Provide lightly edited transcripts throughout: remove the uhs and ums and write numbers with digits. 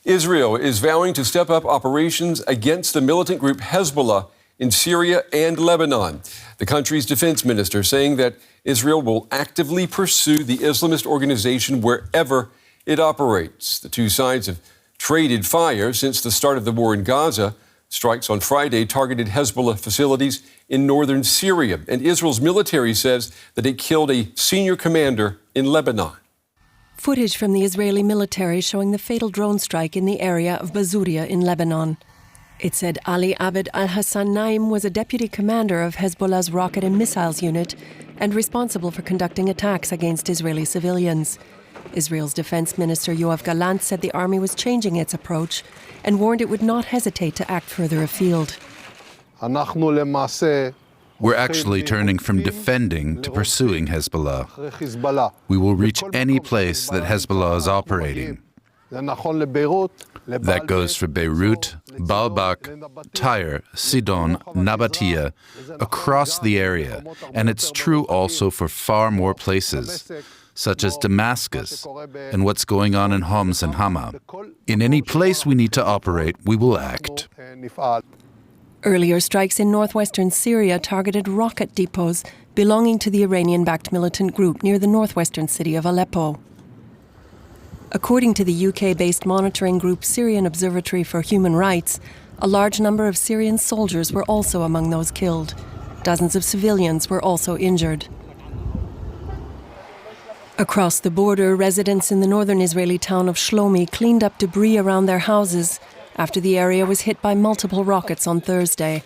Israel is vowing to step up operations against the militant group Hezbollah in Syria and Lebanon. The country's defense minister saying that Israel will actively pursue the Islamist organization wherever it operates. The two sides have traded fire since the start of the war in Gaza. Strikes on Friday targeted Hezbollah facilities in northern Syria, and Israel's military says that it killed a senior commander in Lebanon. Footage from the Israeli military showing the fatal drone strike in the area of Bazuria in Lebanon. It said Ali Abed al-Hassan Naim was a deputy commander of Hezbollah's rocket and missiles unit and responsible for conducting attacks against Israeli civilians. Israel's defense minister Yoav Gallant said the army was changing its approach and warned it would not hesitate to act further afield. We're actually turning from defending to pursuing Hezbollah. We will reach any place that Hezbollah is operating. That goes for Beirut, Baalbek, Tyre, Sidon, Nabatea, across the area. And it's true also for far more places, such as Damascus and what's going on in Homs and Hama. In any place we need to operate, we will act. Earlier strikes in northwestern Syria targeted rocket depots belonging to the Iranian-backed militant group near the northwestern city of Aleppo. According to the UK-based monitoring group Syrian Observatory for Human Rights, a large number of Syrian soldiers were also among those killed. Dozens of civilians were also injured. Across the border, residents in the northern Israeli town of Shlomi cleaned up debris around their houses after the area was hit by multiple rockets on Thursday.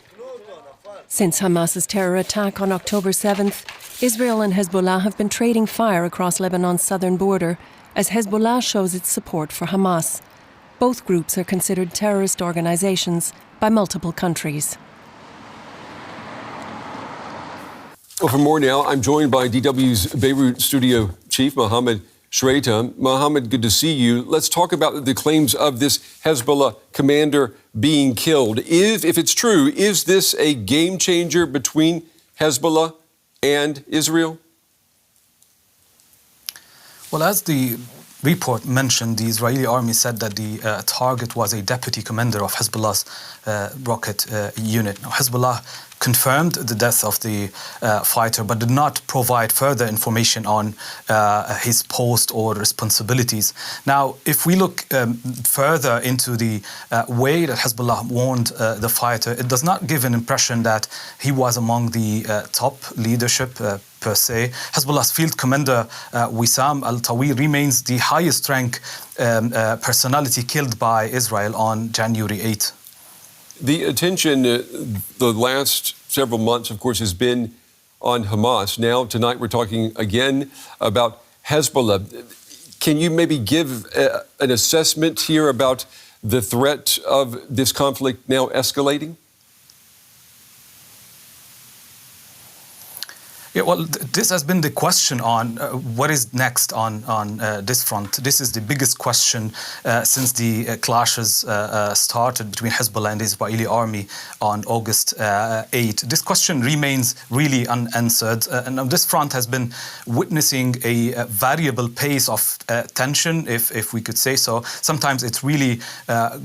Since Hamas's terror attack on October 7th, Israel and Hezbollah have been trading fire across Lebanon's southern border as Hezbollah shows its support for Hamas. Both groups are considered terrorist organizations by multiple countries. Well, for more now, I'm joined by DW's Beirut studio chief, Mohammed Shreita. Mohammed, good to see you. Let's talk about the claims of this Hezbollah commander being killed. If it's true, is this a game changer between Hezbollah and Israel? Well, as the report mentioned, the Israeli army said that the target was a deputy commander of Hezbollah's rocket unit. Now, Hezbollah confirmed the death of the fighter, but did not provide further information on his post or responsibilities. Now, if we look further into the way that Hezbollah warned the fighter, it does not give an impression that he was among the top leadership per se. Hezbollah's field commander, Wissam al-Tawi, remains the highest rank personality killed by Israel on January 8th. The attention the last several months, of course, has been on Hamas. Now, tonight, we're talking again about Hezbollah. Can you maybe give an assessment here about the threat of this conflict now escalating? Yeah, well, this has been the question on what is next on this front. This is the biggest question since the clashes started between Hezbollah and the Israeli army on August 8. This question remains really unanswered. And on this front has been witnessing a variable pace of tension, if we could say so. Sometimes it really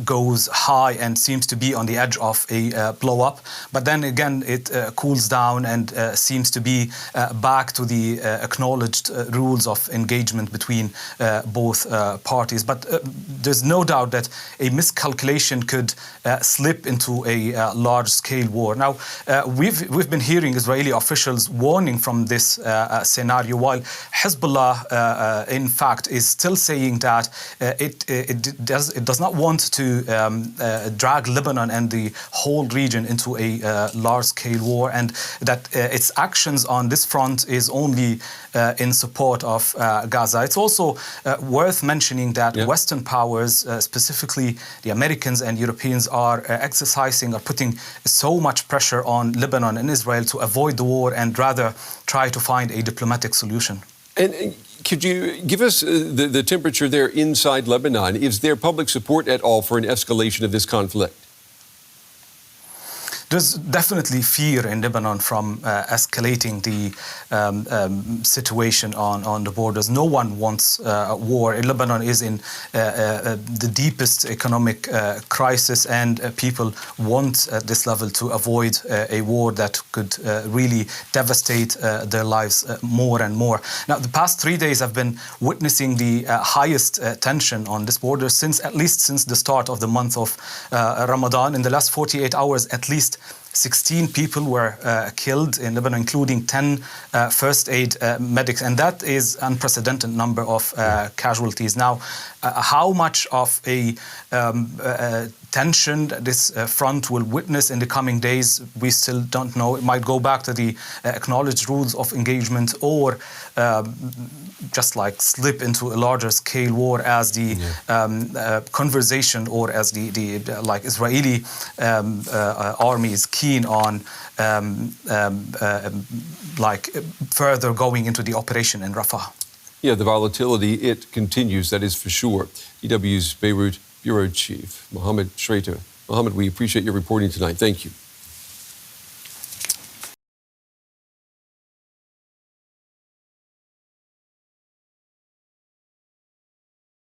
goes high and seems to be on the edge of a blow-up. But then again, it cools down and seems to be back to the acknowledged rules of engagement between both parties. But there's no doubt that a miscalculation could slip into a large-scale war. Now, we've been hearing Israeli officials warning from this scenario, while Hezbollah, in fact, is still saying that it does not want to drag Lebanon and the whole region into a large-scale war, and that its actions on this front is only in support of Gaza. It's also worth mentioning that Western powers, specifically the Americans and Europeans, are putting so much pressure on Lebanon and Israel to avoid the war and rather try to find a diplomatic solution. And could you give us the temperature there inside Lebanon? Is there public support at all for an escalation of this conflict? There's definitely fear in Lebanon from escalating the situation on the borders. No one wants war. Lebanon is in the deepest economic crisis, and people want at this level to avoid a war that could really devastate their lives more and more. Now, the past 3 days have been witnessing the highest tension on this border at least since the start of the month of Ramadan. In the last 48 hours, at least 16 people were killed in Lebanon, including 10 first aid medics, and that is an unprecedented number of casualties. Now, how much of a tension this front will witness in the coming days, we still don't know. It might go back to the acknowledged rules of engagement, or just like slip into a larger scale war as the conversation, or as the like Israeli army is keen on like further going into the operation in Rafah. Yeah, the volatility, it continues, that is for sure. DW's Beirut Bureau Chief, Mohammed Schrater. Mohammed, we appreciate your reporting tonight. Thank you.